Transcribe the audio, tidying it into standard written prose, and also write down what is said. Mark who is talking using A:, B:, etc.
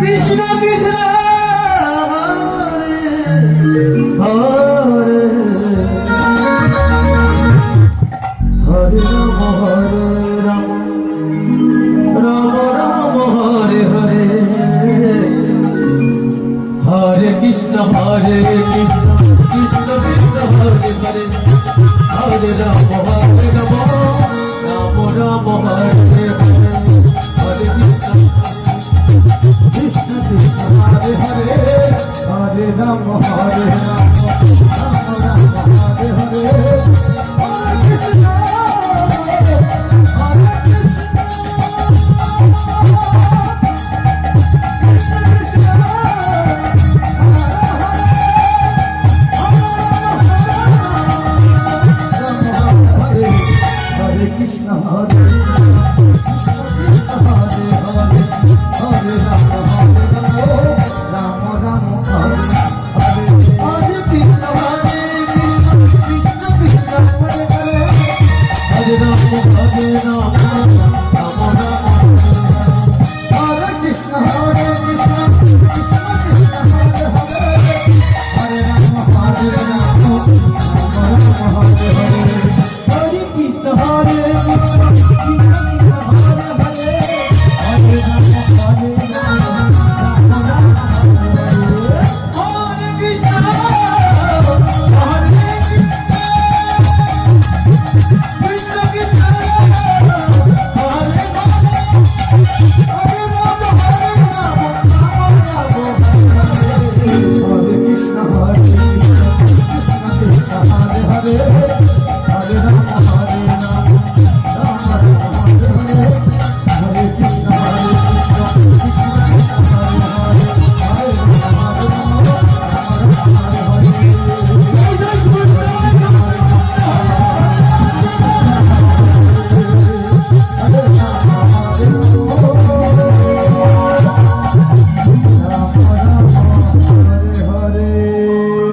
A: Krishna Krishna Hare Hare Hare Ram Ram Ram Hare Hare Hare Krishna Krishna Krishna Krishna Hare Hare Hare Ram Ram Ram Hare Hare Hare Krishna Krishna Krishna Hare Hare Hare Ram